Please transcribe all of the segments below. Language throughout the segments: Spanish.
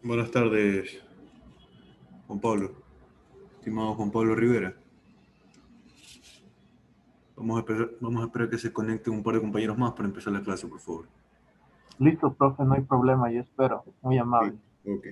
Buenas tardes, Juan Pablo. Estimado Juan Pablo Rivera. Vamos a esperar que se conecten un par de compañeros más para empezar la clase, por favor. Listo, profe, no hay problema, yo espero. Muy Sí. amable. Ok.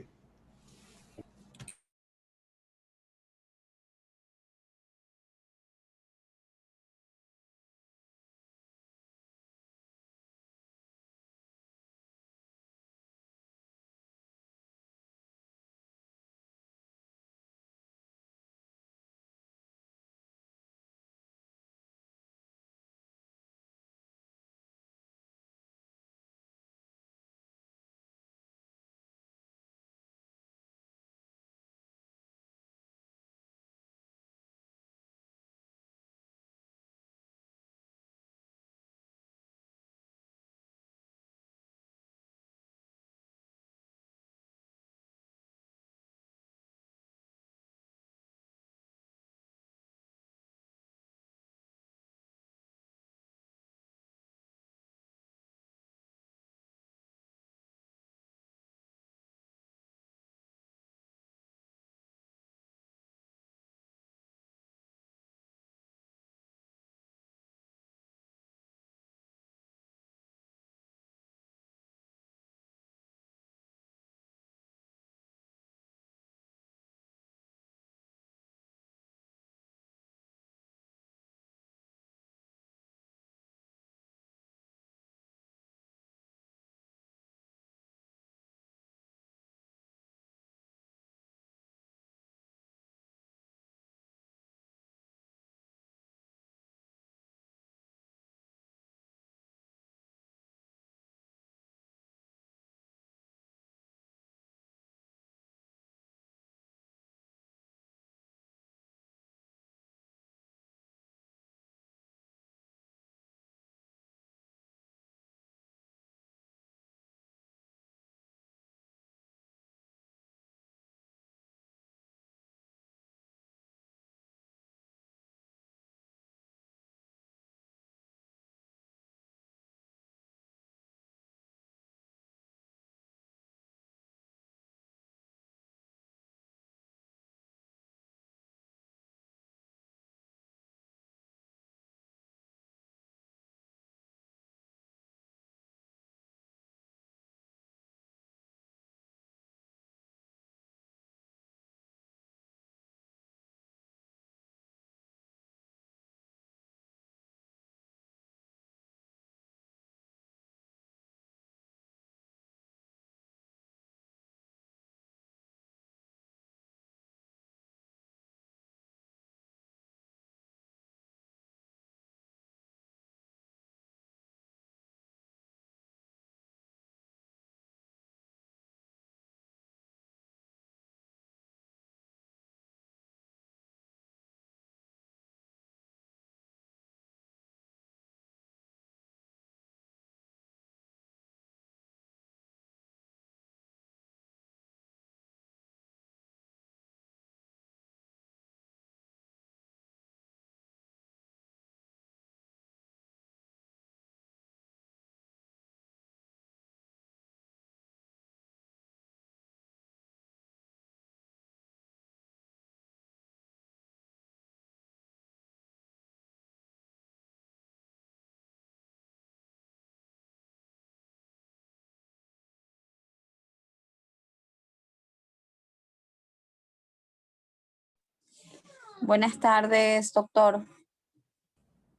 Buenas tardes, doctor.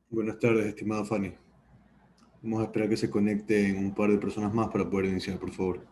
Buenas tardes, estimada Fanny. Vamos a esperar que se conecten un par de personas más para poder iniciar, por favor.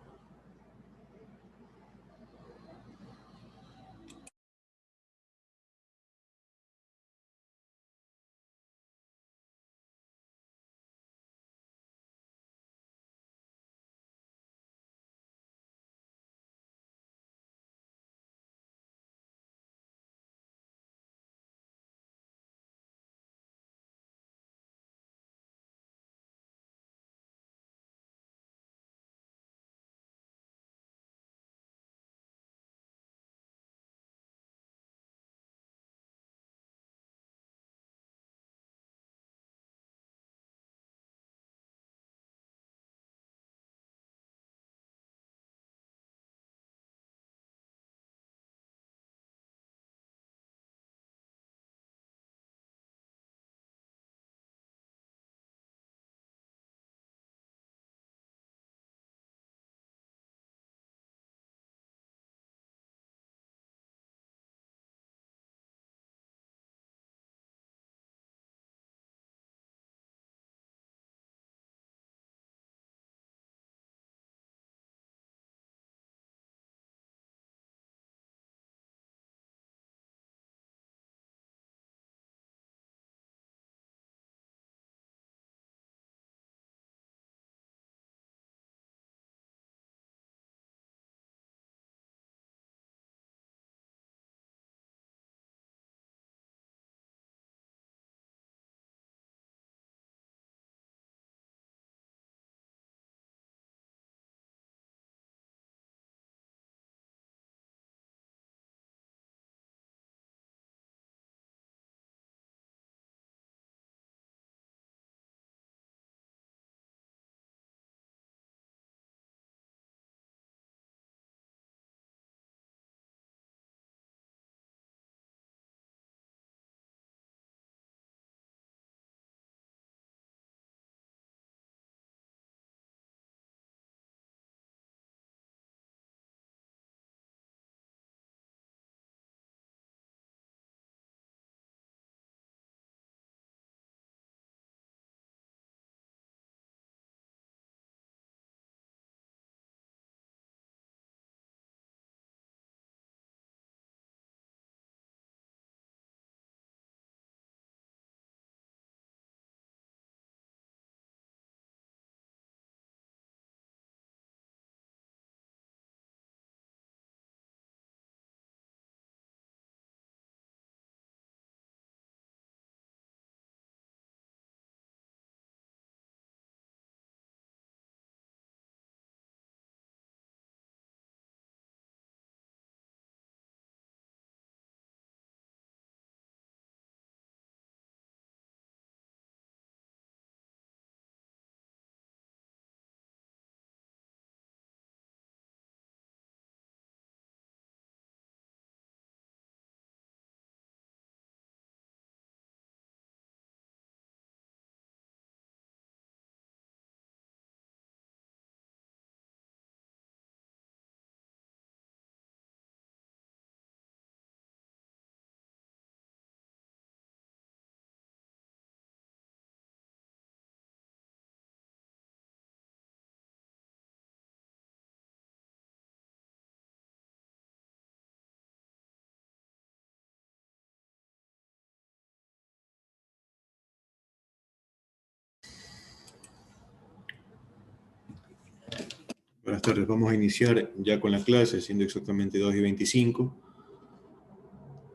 Buenas tardes, vamos a iniciar ya con la clase, siendo exactamente 2:25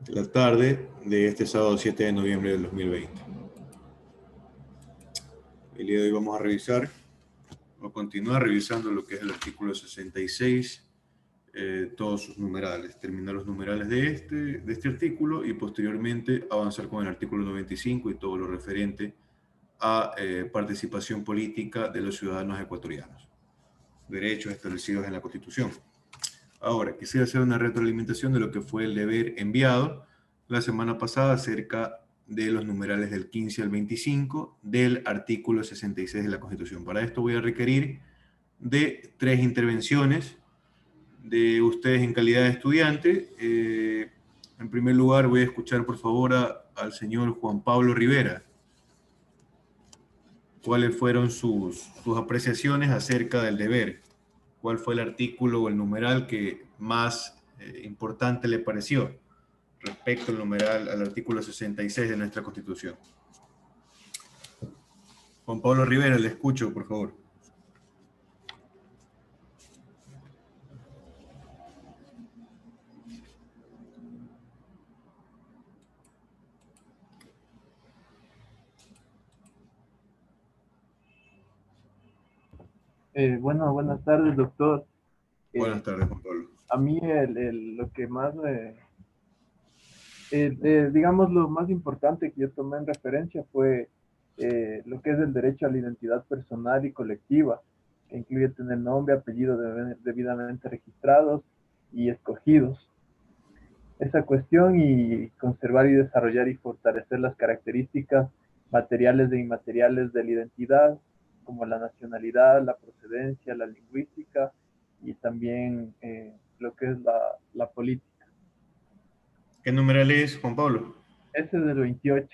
de la tarde de este sábado 7 de noviembre del 2020. El día de hoy vamos a revisar, o continuar revisando lo que es el artículo 66, todos sus numerales, terminar los numerales de este artículo y posteriormente avanzar con el artículo 95 y todo lo referente a participación política de los ciudadanos ecuatorianos, derechos establecidos en la Constitución. Ahora, quisiera hacer una retroalimentación de lo que fue el deber enviado la semana pasada acerca de los numerales del 15 al 25 del artículo 66 de la Constitución. Para esto voy a requerir de 3 intervenciones de ustedes en calidad de estudiante. En primer lugar, voy a escuchar por favor al señor Juan Pablo Rivera. ¿Cuáles fueron sus apreciaciones acerca del deber? ¿Cuál fue el artículo o el numeral que más importante le pareció respecto al artículo 66 de nuestra Constitución? Juan Pablo Rivera, le escucho, por favor. Bueno, buenas tardes, doctor. Buenas tardes, Juan Pablo. A mí lo que más, digamos, lo más importante que yo tomé en referencia fue lo que es el derecho a la identidad personal y colectiva, que incluye tener nombre, apellido debidamente registrados y escogidos. Esa cuestión y conservar y desarrollar y fortalecer las características materiales e inmateriales de la identidad, como la nacionalidad, la procedencia, la lingüística y también lo que es la política. ¿Qué numeral es, Juan Pablo? Ese es del 28.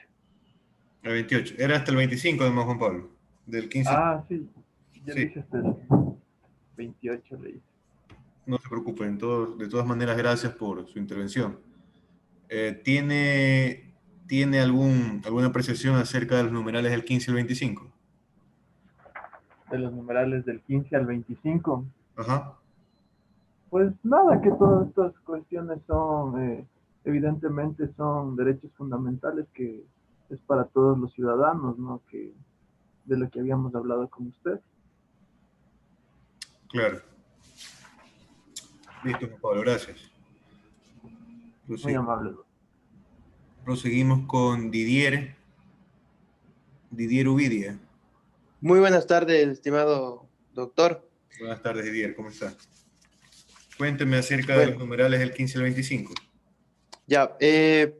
El 28. Era hasta el 25, además, Juan Pablo. Del 15. Ah, sí. Ya Sí. le hice hasta el 28, le hice. No se preocupen. De todas maneras, gracias por su intervención. ¿Tiene alguna apreciación acerca de los numerales del 15 al 25? De los numerales del 15 al 25. Ajá. Pues nada, que todas estas cuestiones son, evidentemente son derechos fundamentales que es para todos los ciudadanos, ¿no? Que de lo que habíamos hablado con usted. Claro. Listo, Juan Pablo, gracias. Muy amable. Proseguimos con Didier Uvidia. Muy buenas tardes, estimado doctor. Buenas tardes, Didier, ¿cómo está? Cuénteme acerca de los numerales del 15 al 25. Ya, del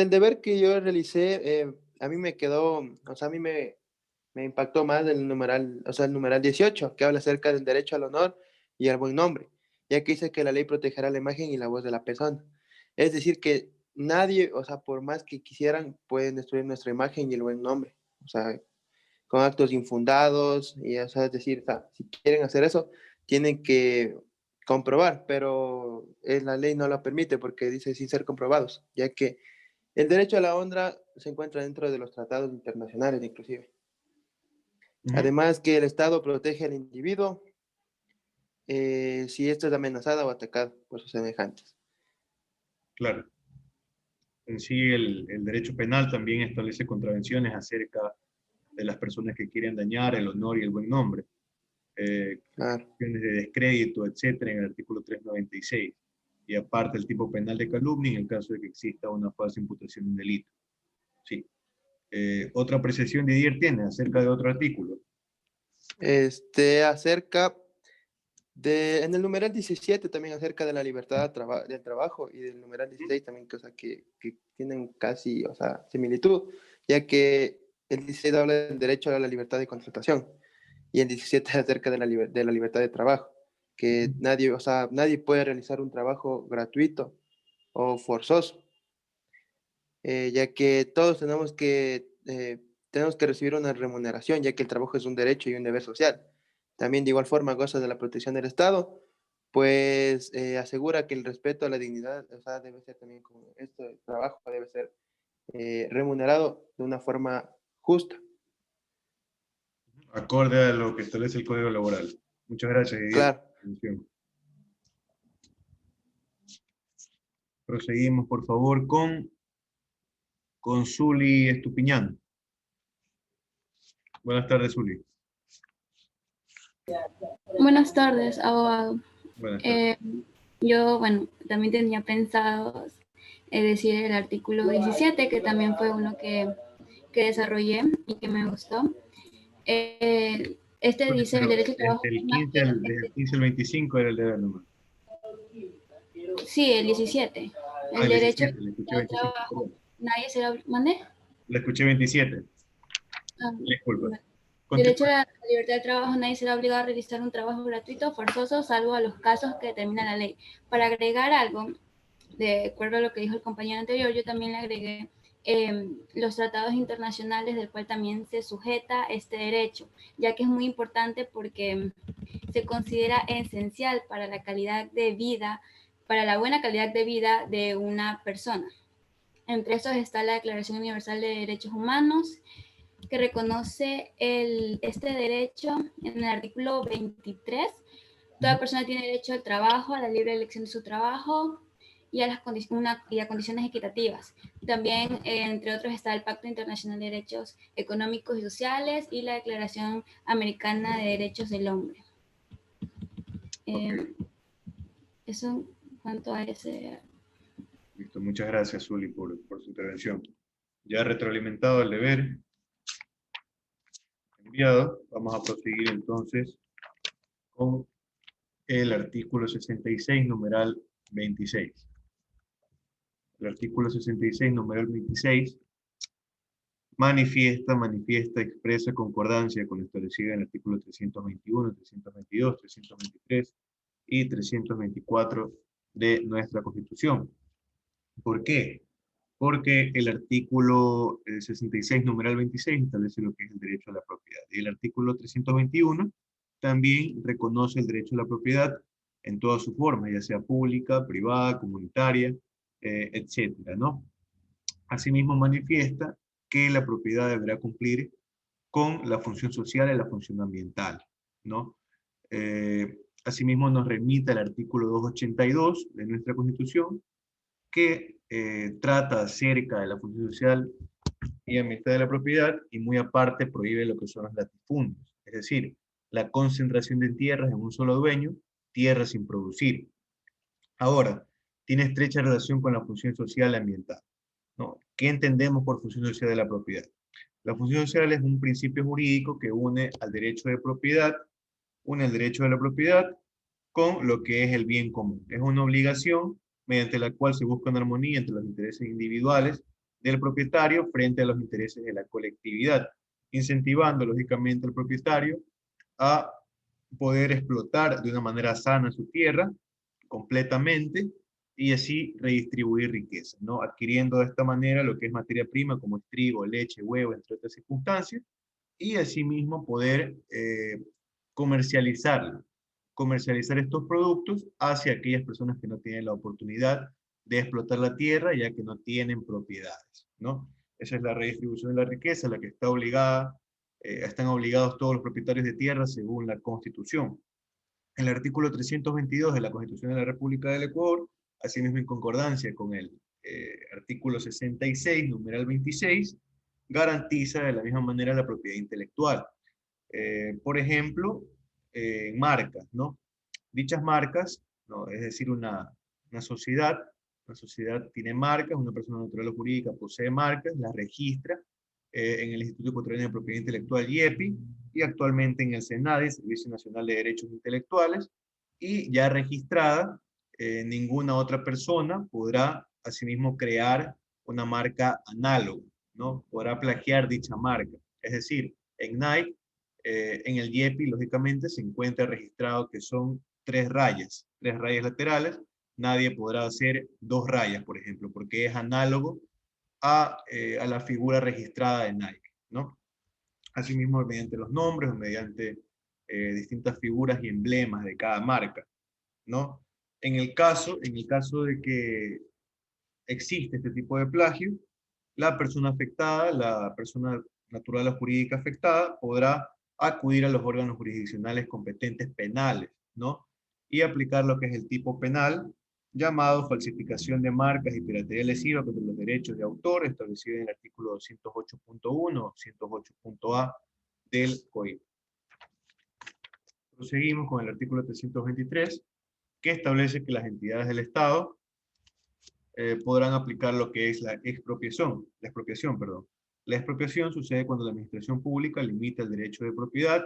deber que yo realicé, a mí me quedó, o sea, a mí me impactó más el numeral, o sea, el numeral 18, que habla acerca del derecho al honor y al buen nombre, ya que dice que la ley protegerá la imagen y la voz de la persona. Es decir, que nadie, o sea, por más que quisieran, pueden destruir nuestra imagen y el buen nombre, o sea, con actos infundados, y, o sea, es decir, o sea, si quieren hacer eso, tienen que comprobar, pero la ley no lo permite porque dice sin ser comprobados, ya que el derecho a la honra se encuentra dentro de los tratados internacionales inclusive. Además que el Estado protege al individuo si éste es amenazado o atacado por sus semejantes. Claro. En sí, el derecho penal también establece contravenciones acerca de las personas que quieren dañar el honor y el buen nombre. Claro. Cuestiones de descrédito, etcétera, en el artículo 396. Y aparte el tipo penal de calumnia en el caso de que exista una falsa imputación de un delito. Sí. Otra apreciación de Didier tiene acerca de otro artículo. Acerca en el numeral 17 también acerca de la libertad del trabajo y del numeral 16 también, o sea, que tienen casi, o sea, similitud, ya que el 16 habla del derecho a la libertad de contratación y el 17 acerca de la libertad de trabajo, que nadie, o sea, nadie puede realizar un trabajo gratuito o forzoso, ya que todos tenemos que recibir una remuneración, ya que el trabajo es un derecho y un deber social. También de igual forma goza de la protección del Estado, pues asegura que el respeto a la dignidad, o sea, debe ser también como el trabajo debe ser remunerado de una forma justa. Acorde a lo que establece el Código Laboral. Muchas gracias, Didier. Claro. Proseguimos, por favor, con Zuli Estupiñán. Buenas tardes, Zuli. Buenas tardes, abogado. Buenas tardes. Yo, bueno, también tenía pensado decir el artículo 17, que también fue uno que desarrollé y que me gustó. Este dice el derecho al trabajo. Desde el 15 al 25 era el deber nomás. Sí, el 17. El El derecho 17, le escuché al 25. trabajo. Nadie se lo mandé. Le escuché 27. Ah, Disculpa. bueno. Derecho a la libertad de trabajo, nadie será obligado a realizar un trabajo gratuito o forzoso, salvo a los casos que determina la ley. Para agregar algo, de acuerdo a lo que dijo el compañero anterior, yo también le agregué los tratados internacionales del cual también se sujeta este derecho, ya que es muy importante porque se considera esencial para la calidad de vida, para la buena calidad de vida de una persona. Entre estos está la Declaración Universal de Derechos Humanos, que reconoce este derecho en el artículo 23. Toda persona tiene derecho al trabajo, a la libre elección de su trabajo y a condiciones equitativas. También, entre otros, está el Pacto Internacional de Derechos Económicos y Sociales y la Declaración Americana de Derechos del Hombre. Eso en cuanto a ese... Listo, muchas gracias, Zuli, por su intervención. Ya retroalimentado el deber, enviado, vamos a proseguir entonces con el artículo 66, numeral 26. El artículo 66, numeral 26, manifiesta, expresa concordancia con lo establecido en el artículo 321, 322, 323 y 324 de nuestra Constitución. ¿Por qué? Porque el artículo 66, numeral 26, establece lo que es el derecho a la propiedad. Y el artículo 321 también reconoce el derecho a la propiedad en todas sus formas, ya sea pública, privada, comunitaria, etcétera, ¿no? Asimismo manifiesta que la propiedad deberá cumplir con la función social y la función ambiental, ¿no? Asimismo nos remite al artículo 282 de nuestra Constitución, que trata acerca de la función social y ambiental de la propiedad, y muy aparte prohíbe lo que son los latifundios, es decir, la concentración de tierras en un solo dueño, tierras sin producir. Ahora, tiene estrecha relación con la función social y ambiental, ¿no? ¿Qué entendemos por función social de la propiedad? La función social es un principio jurídico que une al derecho de propiedad, une el derecho de la propiedad con lo que es el bien común. Es una obligación mediante la cual se busca una armonía entre los intereses individuales del propietario frente a los intereses de la colectividad, incentivando lógicamente al propietario a poder explotar de una manera sana su tierra completamente y así redistribuir riqueza, ¿no? Adquiriendo de esta manera lo que es materia prima como trigo, leche, huevo, entre otras circunstancias, y asimismo poder comercializar estos productos hacia aquellas personas que no tienen la oportunidad de explotar la tierra ya que no tienen propiedades, ¿no? Esa es la redistribución de la riqueza, la que está obligada, están obligados todos los propietarios de tierra según la Constitución. El artículo 322 de la Constitución de la República del Ecuador, asimismo en concordancia con el artículo 66, numeral 26, garantiza de la misma manera la propiedad intelectual. Por ejemplo, marcas, ¿no? Dichas marcas, ¿no? Es decir, una sociedad tiene marcas, una persona natural o jurídica posee marcas, las registra en el Instituto Ecuatoriano de Propiedad Intelectual IEPI y actualmente en el SENADE, Servicio Nacional de Derechos Intelectuales, y ya registrada, ninguna otra persona podrá asimismo crear una marca análoga, ¿no? Podrá plagiar dicha marca. Es decir, en Nike, en el IEPI, lógicamente, se encuentra registrado que son 3 rayas laterales. Nadie podrá hacer 2 rayas, por ejemplo, porque es análogo a la figura registrada de Nike, ¿no? Asimismo, mediante los nombres o mediante distintas figuras y emblemas de cada marca, ¿no? En el caso de que existe este tipo de plagio, la persona afectada, la persona natural o jurídica afectada, podrá acudir a los órganos jurisdiccionales competentes penales, ¿no? Y aplicar lo que es el tipo penal, llamado falsificación de marcas y piratería lesiva contra los derechos de autor, establecido en el artículo 208.1 o 108.a del COIP. Proseguimos con el artículo 323, que establece que las entidades del Estado podrán aplicar lo que es la expropiación. La expropiación sucede cuando la administración pública limita el derecho de propiedad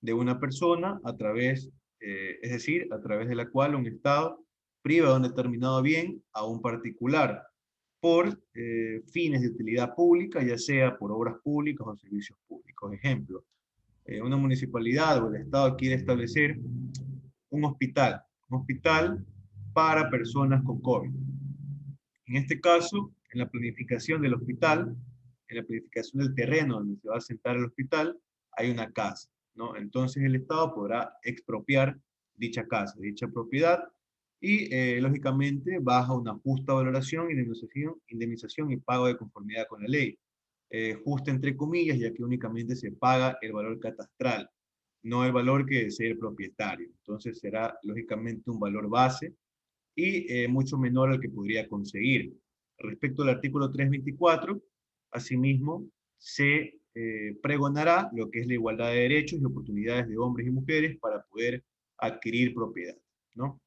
de una persona a través, es decir, a través de la cual un Estado priva de un determinado bien a un particular por fines de utilidad pública, ya sea por obras públicas o servicios públicos. Ejemplo, una municipalidad o el Estado quiere establecer un hospital para personas con COVID. En este caso, en la planificación del hospital, en la planificación del terreno donde se va a asentar el hospital, hay una casa, ¿no? Entonces el Estado podrá expropiar dicha casa, dicha propiedad, y lógicamente bajo una justa valoración, indemnización y pago de conformidad con la ley. Justa entre comillas, ya que únicamente se paga el valor catastral, no el valor que desee el propietario. Entonces será lógicamente un valor base y mucho menor al que podría conseguir. Respecto al artículo 324, asimismo, se pregonará lo que es la igualdad de derechos y oportunidades de hombres y mujeres para poder adquirir propiedad, ¿no?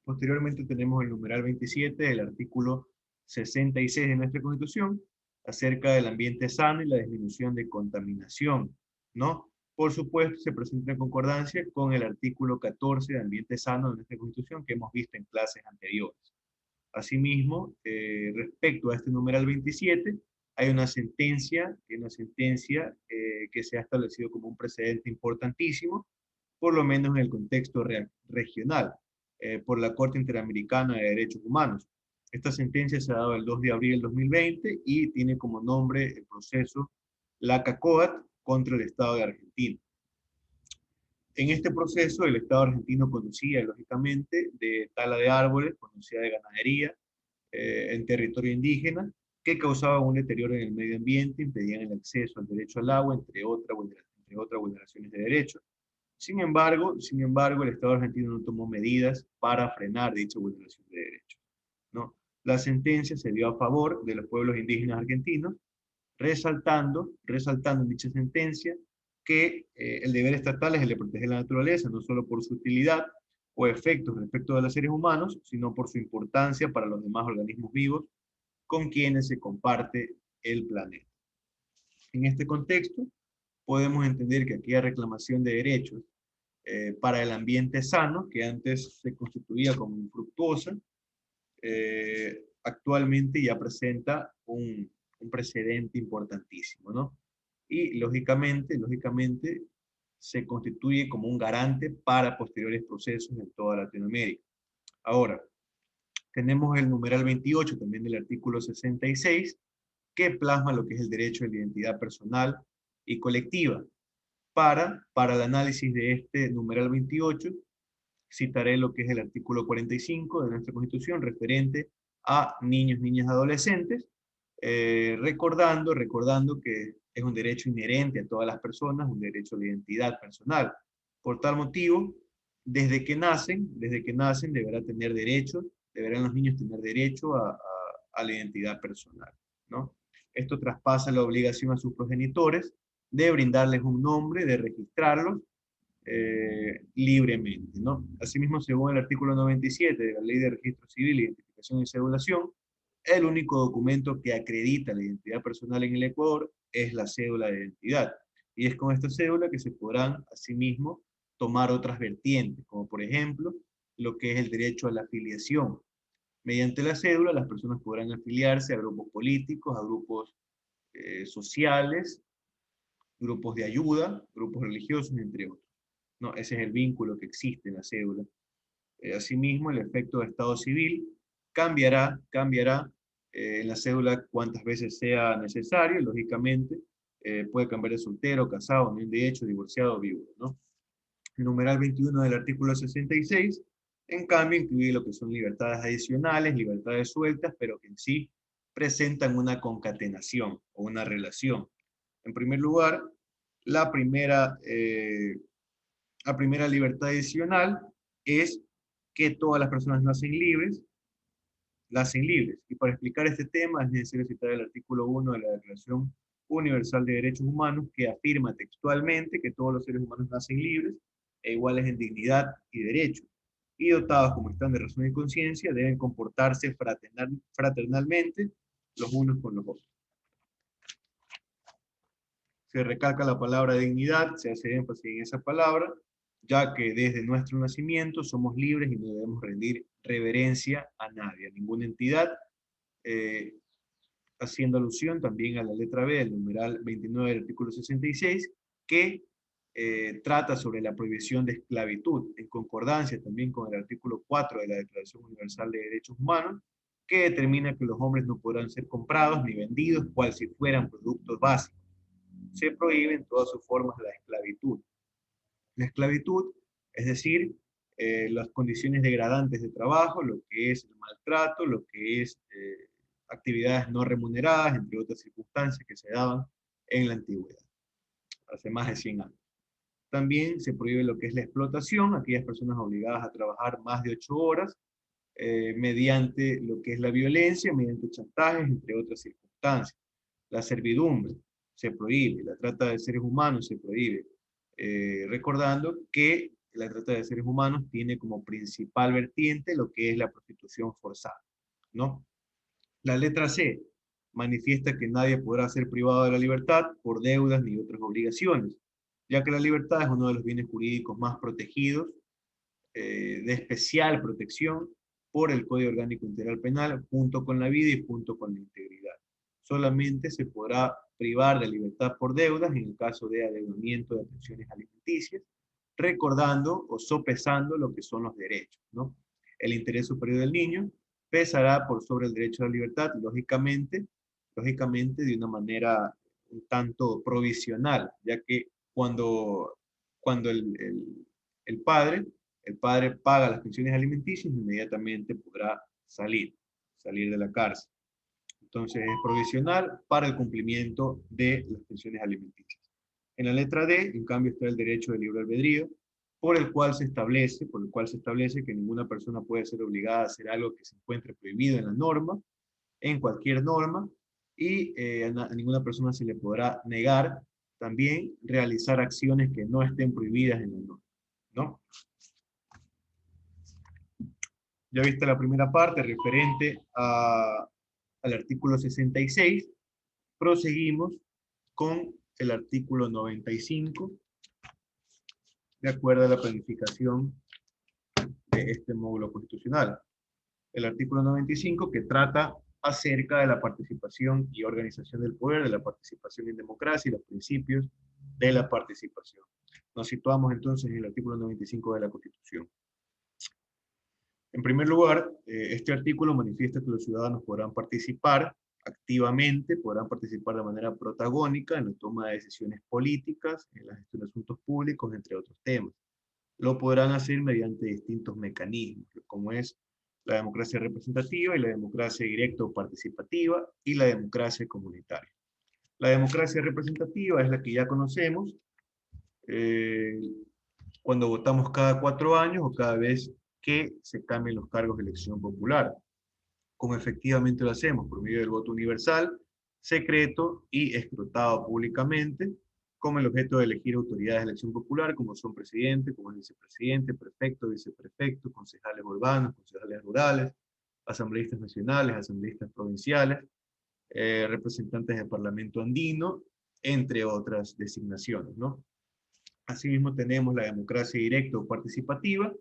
Posteriormente tenemos el numeral 27 del artículo 66 de nuestra Constitución, acerca del ambiente sano y la disminución de contaminación, ¿no? Por supuesto, se presenta en concordancia con el artículo 14 de ambiente sano de nuestra Constitución que hemos visto en clases anteriores. Asimismo, respecto a este numeral 27, hay una sentencia que se ha establecido como un precedente importantísimo, por lo menos en el contexto regional, por la Corte Interamericana de Derechos Humanos. Esta sentencia se ha dado el 2 de abril del 2020 y tiene como nombre el proceso Lacacoat contra el Estado de Argentina. En este proceso, el Estado argentino conocía, lógicamente, de tala de árboles, conocía de ganadería en territorio indígena, que causaban un deterioro en el medio ambiente, impedían el acceso al derecho al agua, entre otras vulneraciones de derechos. Sin embargo, el Estado argentino no tomó medidas para frenar dicha vulneración de derechos, ¿no? La sentencia se dio a favor de los pueblos indígenas argentinos, resaltando en dicha sentencia que el deber estatal es el de proteger la naturaleza, no solo por su utilidad o efectos respecto de los seres humanos, sino por su importancia para los demás organismos vivos con quienes se comparte el planeta. En este contexto, podemos entender que aquella reclamación de derechos para el ambiente sano, que antes se constituía como infructuosa, actualmente ya presenta un precedente importantísimo, ¿no? Y lógicamente se constituye como un garante para posteriores procesos en toda Latinoamérica. Ahora, tenemos el numeral 28 también del artículo 66, que plasma lo que es el derecho a la identidad personal y colectiva. Para el análisis de este numeral 28, citaré lo que es el artículo 45 de nuestra Constitución referente a niños, niñas, adolescentes, recordando que es un derecho inherente a todas las personas, un derecho a la identidad personal. Por tal motivo, desde que nacen deberán los niños tener derecho a la identidad personal, ¿no? Esto traspasa la obligación a sus progenitores de brindarles un nombre, de registrarlos libremente, ¿no? Asimismo, según el artículo 97 de la Ley de Registro Civil, Identificación y Cedulación, el único documento que acredita la identidad personal en el Ecuador es la cédula de identidad. Y es con esta cédula que se podrán, asimismo, tomar otras vertientes, como por ejemplo, lo que es el derecho a la afiliación. Mediante la cédula, las personas podrán afiliarse a grupos políticos, a grupos sociales, grupos de ayuda, grupos religiosos, entre otros, ¿no? Ese es el vínculo que existe en la cédula. Asimismo, el efecto de estado civil cambiará en la cédula cuantas veces sea necesario, lógicamente, puede cambiar de soltero, casado, unión de hecho, divorciado, viudo, ¿no? El numeral 21 del artículo 66, en cambio, incluye lo que son libertades adicionales, libertades sueltas, pero que en sí presentan una concatenación o una relación. En primer lugar, La primera libertad adicional es que todas las personas nacen libres. Y para explicar este tema es necesario citar el artículo 1 de la Declaración Universal de Derechos Humanos, que afirma textualmente que todos los seres humanos nacen libres e iguales en dignidad y derechos, y dotados como están de razón y conciencia, deben comportarse fraternalmente los unos con los otros. Se recalca la palabra dignidad, se hace énfasis en esa palabra, ya que desde nuestro nacimiento somos libres y no debemos rendir reverencia a nadie, a ninguna entidad, haciendo alusión también a la letra B del numeral 29 del artículo 66, que trata sobre la prohibición de esclavitud, en concordancia también con el artículo 4 de la Declaración Universal de Derechos Humanos, que determina que los hombres no podrán ser comprados ni vendidos cual si fueran productos básicos. Se prohíbe en todas sus formas la esclavitud. La esclavitud, es decir, las condiciones degradantes de trabajo, lo que es el maltrato, lo que es actividades no remuneradas, entre otras circunstancias que se daban en la antigüedad, hace más de 100 años. También se prohíbe lo que es la explotación, aquellas personas obligadas a trabajar más de 8 horas, mediante lo que es la violencia, mediante chantajes, entre otras circunstancias. La servidumbre se prohíbe, la trata de seres humanos se prohíbe, recordando que la trata de seres humanos tiene como principal vertiente lo que es la prostitución forzada, ¿no? La letra C manifiesta que nadie podrá ser privado de la libertad por deudas ni otras obligaciones, ya que la libertad es uno de los bienes jurídicos más protegidos, de especial protección por el Código Orgánico Integral Penal, junto con la vida y junto con la integridad. Solamente se podrá privar de libertad por deudas en el caso de adeudamiento de pensiones alimenticias, recordando o sopesando lo que son los derechos, ¿no? El interés superior del niño pesará por sobre el derecho a la libertad, lógicamente de una manera un tanto provisional, ya que cuando el padre paga las pensiones alimenticias, inmediatamente podrá salir de la cárcel. Entonces es provisional para el cumplimiento de las pensiones alimenticias. En la letra D, en cambio, está el derecho de libre albedrío, por el cual se establece que ninguna persona puede ser obligada a hacer algo que se encuentre prohibido en la norma, en cualquier norma, y a ninguna persona se le podrá negar también realizar acciones que no estén prohibidas en la norma, ¿no? Ya viste la primera parte referente al artículo 66, proseguimos con el artículo 95, de acuerdo a la planificación de este módulo constitucional. El artículo 95 que trata acerca de la participación y organización del poder, de la participación en democracia y los principios de la participación. Nos situamos entonces en el artículo 95 de la Constitución. En primer lugar, este artículo manifiesta que los ciudadanos podrán participar activamente, podrán participar de manera protagónica en la toma de decisiones políticas, en la gestión de asuntos públicos, entre otros temas. Lo podrán hacer mediante distintos mecanismos, como es la democracia representativa y la democracia directa o participativa y la democracia comunitaria. La democracia representativa es la que ya conocemos, cuando votamos cada 4 años o cada vez que se cambien los cargos de elección popular, como efectivamente lo hacemos por medio del voto universal, secreto y escrutado públicamente, con el objeto de elegir autoridades de elección popular, como son presidente, como es vicepresidente, prefecto, viceprefecto, concejales urbanos, concejales rurales, asambleístas nacionales, asambleístas provinciales, representantes del Parlamento andino, entre otras designaciones, ¿no? Asimismo tenemos la democracia directa o participativa,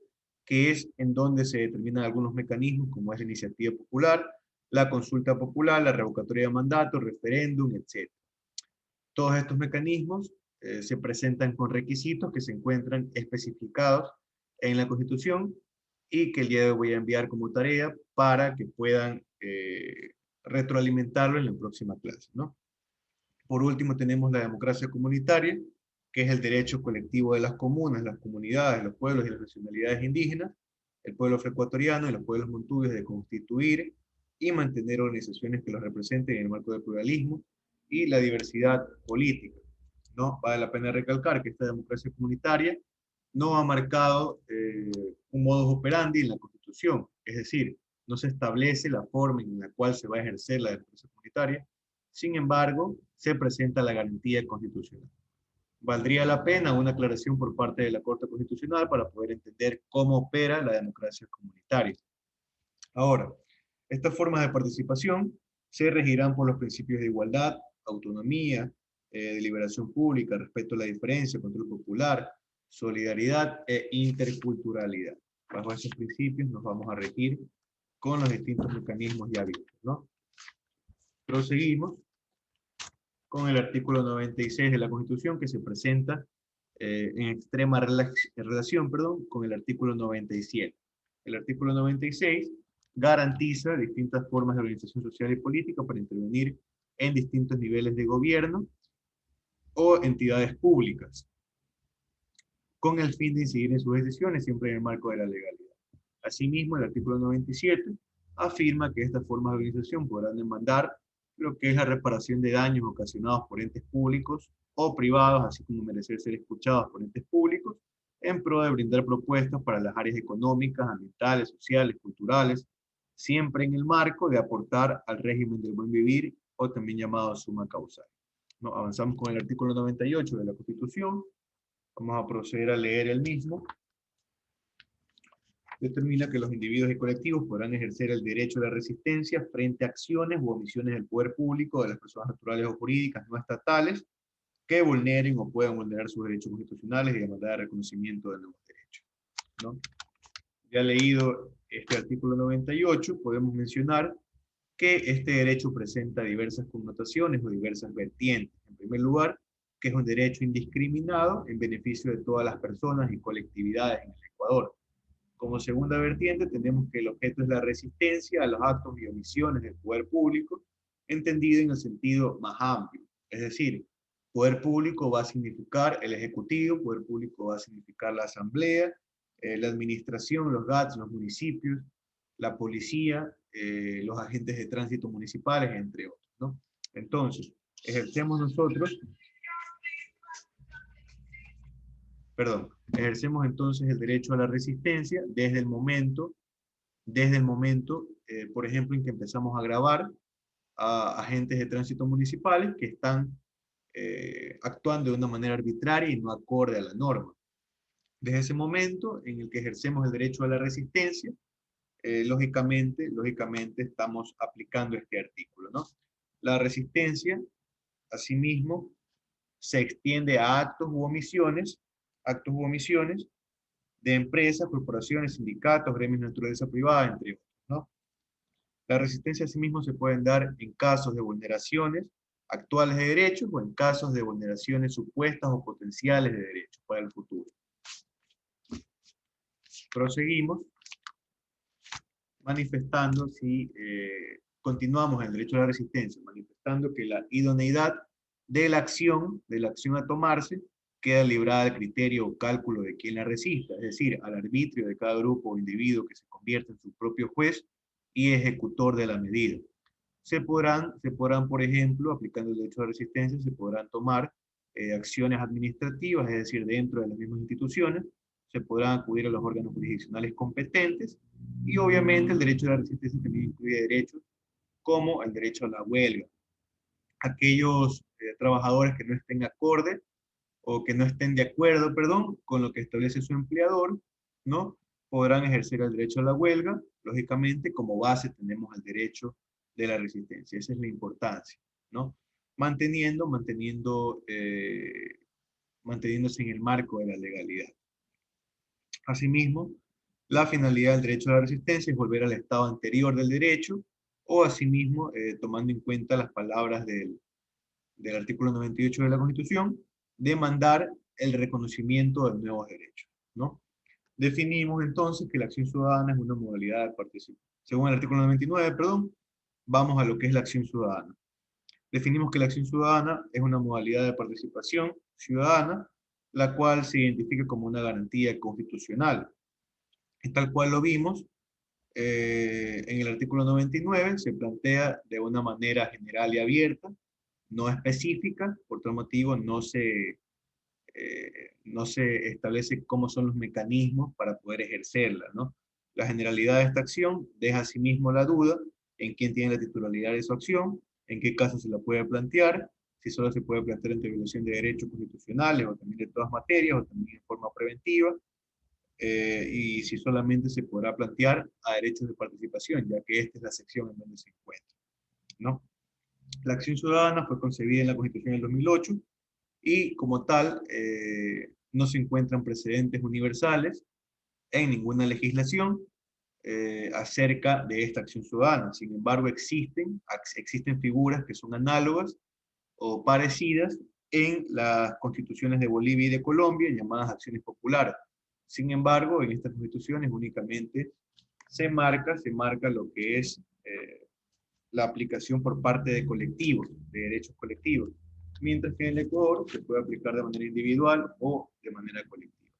que es en donde se determinan algunos mecanismos, como es la iniciativa popular, la consulta popular, la revocatoria de mandato, referéndum, etc. Todos estos mecanismos se presentan con requisitos que se encuentran especificados en la Constitución y que el día de hoy voy a enviar como tarea para que puedan retroalimentarlo en la próxima clase, ¿no? Por último tenemos la democracia comunitaria, que es el derecho colectivo de las comunas, las comunidades, los pueblos y las nacionalidades indígenas, el pueblo afroecuatoriano y los pueblos montubios de constituir y mantener organizaciones que los representen en el marco del pluralismo y la diversidad política. ¿no? Vale la pena recalcar que esta democracia comunitaria no ha marcado un modus operandi en la Constitución, es decir, no se establece la forma en la cual se va a ejercer la democracia comunitaria, sin embargo, se presenta la garantía constitucional. Valdría la pena una aclaración por parte de la Corte Constitucional para poder entender cómo opera la democracia comunitaria. Ahora, estas formas de participación se regirán por los principios de igualdad, autonomía, deliberación pública, respeto a la diferencia, control popular, solidaridad e interculturalidad. Bajo esos principios nos vamos a regir con los distintos mecanismos ya vistos, ¿no? Proseguimos con el artículo 96 de la Constitución, que se presenta en extrema relación con el artículo 97. El artículo 96 garantiza distintas formas de organización social y política para intervenir en distintos niveles de gobierno o entidades públicas, con el fin de incidir en sus decisiones siempre en el marco de la legalidad. Asimismo, el artículo 97 afirma que estas formas de organización podrán demandar lo que es la reparación de daños ocasionados por entes públicos o privados, así como merecer ser escuchados por entes públicos, en pro de brindar propuestas para las áreas económicas, ambientales, sociales, culturales, siempre en el marco de aportar al régimen del buen vivir, o también llamado suma causal. ¿No? Avanzamos con el artículo 98 de la Constitución. Vamos a proceder a leer el mismo. Determina que los individuos y colectivos podrán ejercer el derecho a la resistencia frente a acciones u omisiones del poder público, de las personas naturales o jurídicas no estatales, que vulneren o puedan vulnerar sus derechos constitucionales y demandar el reconocimiento de nuevos derechos, ¿no? Ya leído este artículo 98, podemos mencionar que este derecho presenta diversas connotaciones o diversas vertientes. En primer lugar, que es un derecho indiscriminado en beneficio de todas las personas y colectividades en el Ecuador. Como segunda vertiente, tenemos que el objeto es la resistencia a los actos y omisiones del poder público, entendido en el sentido más amplio. Es decir, poder público va a significar el Ejecutivo, poder público va a significar la Asamblea, la Administración, los GATS, los municipios, la policía, los agentes de tránsito municipales, entre otros, ¿no? Entonces, ejercemos entonces el derecho a la resistencia desde el momento, por ejemplo, en que empezamos a grabar a agentes de tránsito municipales que están actuando de una manera arbitraria y no acorde a la norma. Desde ese momento en el que ejercemos el derecho a la resistencia, lógicamente estamos aplicando este artículo, ¿no? La resistencia, asimismo, se extiende a actos u omisiones de empresas, corporaciones, sindicatos, gremios de naturaleza privada, entre otros, ¿no? La resistencia asimismo se pueden dar en casos de vulneraciones actuales de derechos o en casos de vulneraciones supuestas o potenciales de derechos para el futuro. Proseguimos manifestando, continuamos en el derecho a la resistencia, manifestando que la idoneidad de la acción a tomarse, queda librada al criterio o cálculo de quien la resista, es decir, al arbitrio de cada grupo o individuo que se convierte en su propio juez y ejecutor de la medida. Se podrán, por ejemplo, aplicando el derecho a la resistencia, se podrán tomar acciones administrativas, es decir, dentro de las mismas instituciones, se podrán acudir a los órganos jurisdiccionales competentes, y obviamente el derecho a la resistencia también incluye derechos como el derecho a la huelga. Aquellos trabajadores que no estén acorde o que no estén de acuerdo, con lo que establece su empleador, ¿no? Podrán ejercer el derecho a la huelga. Lógicamente, como base tenemos el derecho de la resistencia. Esa es la importancia, ¿no? Manteniéndose en el marco de la legalidad. Asimismo, la finalidad del derecho a la resistencia es volver al estado anterior del derecho, o asimismo, tomando en cuenta las palabras del artículo 98 de la Constitución, demandar el reconocimiento de nuevos derechos, ¿no? Definimos entonces que la acción ciudadana es una modalidad de participación. Según el artículo 99, vamos a lo que es la acción ciudadana. Definimos que la acción ciudadana es una modalidad de participación ciudadana, la cual se identifica como una garantía constitucional. Y tal cual lo vimos, en el artículo 99 se plantea de una manera general y abierta, no específica, por tal motivo no se establece cómo son los mecanismos para poder ejercerla, ¿no? La generalidad de esta acción deja asimismo la duda en quién tiene la titularidad de su acción, en qué caso se la puede plantear, si solo se puede plantear entre violación de derechos constitucionales o también de todas materias o también en forma preventiva, y si solamente se podrá plantear a derechos de participación, ya que esta es la sección en donde se encuentra, ¿no? La acción ciudadana fue concebida en la Constitución del 2008 y como tal no se encuentran precedentes universales en ninguna legislación acerca de esta acción ciudadana. Sin embargo, existen figuras que son análogas o parecidas en las constituciones de Bolivia y de Colombia, llamadas acciones populares. Sin embargo, en estas constituciones únicamente se marca lo que es la aplicación por parte de colectivos, de derechos colectivos, mientras que en el Ecuador se puede aplicar de manera individual o de manera colectiva.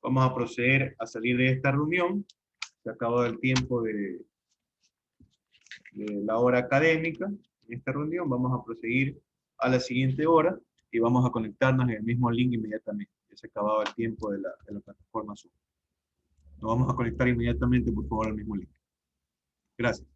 Vamos a proceder a salir de esta reunión. Se ha acabado el tiempo de la hora académica en esta reunión. Vamos a proseguir a la siguiente hora y vamos a conectarnos en el mismo link inmediatamente. Ya se ha acabado el tiempo de la plataforma Zoom. Nos vamos a conectar inmediatamente, por favor, al mismo link. Gracias.